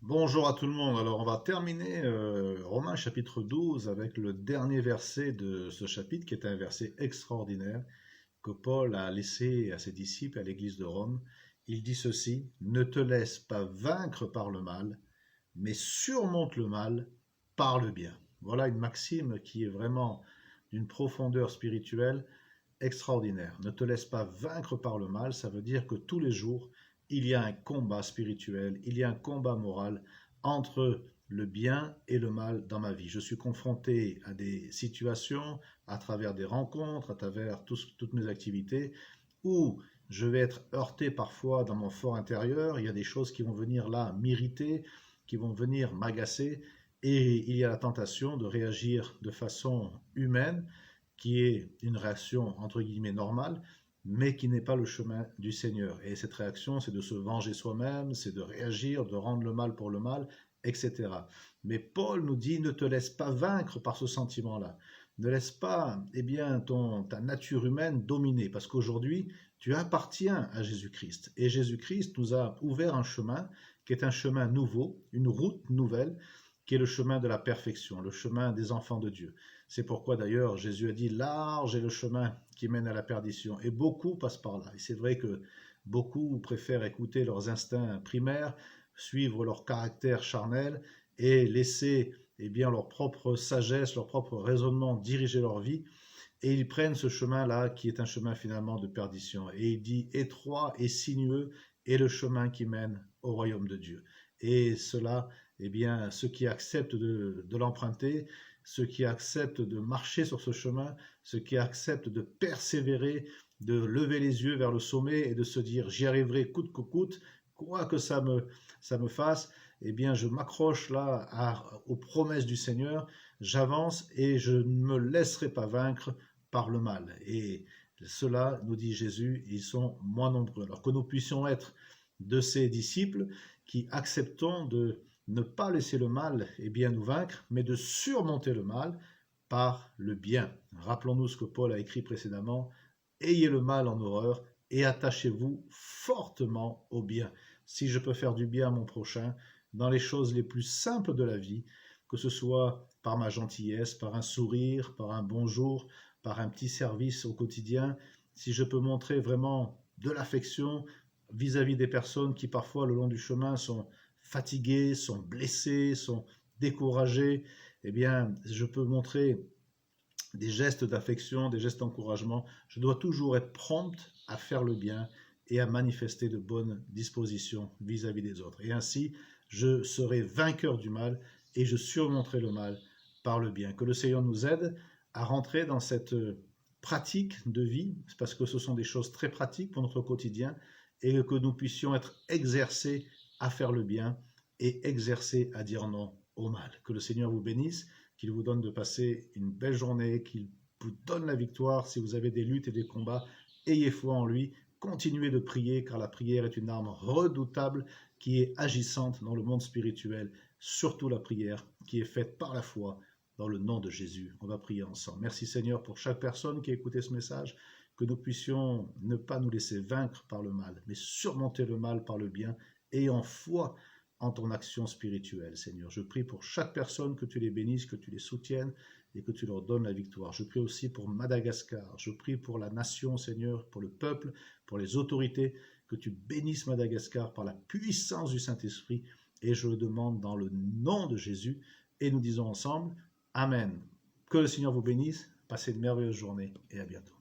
Bonjour à tout le monde. Alors, on va terminer Romains chapitre 12 avec le dernier verset de ce chapitre, qui est un verset extraordinaire que Paul a laissé à ses disciples à l'église de Rome. Il dit ceci: Ne te laisse pas vaincre par le mal, mais surmonte le mal par le bien. Voilà une maxime qui est vraiment d'une profondeur spirituelle extraordinaire. Ne te laisse pas vaincre par le mal, ça veut dire que tous les jours, il y a un combat spirituel, il y a un combat moral entre le bien et le mal dans ma vie. Je suis confronté à des situations, à travers des rencontres, à travers toutes mes activités, où je vais être heurté parfois dans mon fort intérieur. Il y a des choses qui vont venir là m'irriter, qui vont venir m'agacer, et il y a la tentation de réagir de façon humaine, qui est une réaction entre guillemets normale, mais qui n'est pas le chemin du Seigneur. Et cette réaction, c'est de se venger soi-même, c'est de réagir, de rendre le mal pour le mal, etc. Mais Paul nous dit: ne te laisse pas vaincre par ce sentiment-là. Ne laisse pas ta nature humaine dominer, parce qu'aujourd'hui, tu appartiens à Jésus-Christ. Et Jésus-Christ nous a ouvert un chemin qui est un chemin nouveau, une route nouvelle, qui est le chemin de la perfection, le chemin des enfants de Dieu. C'est pourquoi d'ailleurs Jésus a dit: large est le chemin qui mène à la perdition, et beaucoup passent par là. Et c'est vrai que beaucoup préfèrent écouter leurs instincts primaires, suivre leur caractère charnel et laisser leur propre sagesse, leur propre raisonnement diriger leur vie. Et ils prennent ce chemin-là qui est un chemin finalement de perdition. Et il dit: étroit et sinueux est le chemin qui mène au royaume de Dieu. Et cela, ceux qui acceptent de l'emprunter, ceux qui acceptent de marcher sur ce chemin, ceux qui acceptent de persévérer, de lever les yeux vers le sommet et de se dire: j'y arriverai coûte que coûte, quoi que ça me fasse, je m'accroche là aux promesses du Seigneur, j'avance et je ne me laisserai pas vaincre par le mal. Et cela, nous dit Jésus, ils sont moins nombreux. Alors que nous puissions être de ces disciples qui acceptons de ne pas laisser le mal nous vaincre, mais de surmonter le mal par le bien. Rappelons-nous ce que Paul a écrit précédemment: ayez le mal en horreur et attachez-vous fortement au bien. Si je peux faire du bien à mon prochain dans les choses les plus simples de la vie, que ce soit par ma gentillesse, par un sourire, par un bonjour, par un petit service au quotidien, si je peux montrer vraiment de l'affection vis-à-vis des personnes qui parfois le long du chemin sont fatiguées, sont blessées, sont découragées, je peux montrer des gestes d'affection, des gestes d'encouragement. Je dois toujours être prompte à faire le bien et à manifester de bonnes dispositions vis-à-vis des autres. Et ainsi, je serai vainqueur du mal et je surmonterai le mal par le bien. Que le Seigneur nous aide à rentrer dans cette pratique de vie, parce que ce sont des choses très pratiques pour notre quotidien, et que nous puissions être exercés à faire le bien et exercés à dire non au mal. Que le Seigneur vous bénisse, qu'il vous donne de passer une belle journée, qu'il vous donne la victoire. Si vous avez des luttes et des combats, ayez foi en lui, continuez de prier, car la prière est une arme redoutable qui est agissante dans le monde spirituel, surtout la prière qui est faite par la foi dans le nom de Jésus. On va prier ensemble. Merci Seigneur pour chaque personne qui a écouté ce message, que nous puissions ne pas nous laisser vaincre par le mal, mais surmonter le mal par le bien, ayant foi en ton action spirituelle, Seigneur. Je prie pour chaque personne, que tu les bénisses, que tu les soutiennes et que tu leur donnes la victoire. Je prie aussi pour Madagascar. Je prie pour la nation, Seigneur, pour le peuple, pour les autorités, que tu bénisses Madagascar par la puissance du Saint-Esprit. Et je le demande dans le nom de Jésus. Et nous disons ensemble: Amen. Que le Seigneur vous bénisse. Passez une merveilleuse journée et à bientôt.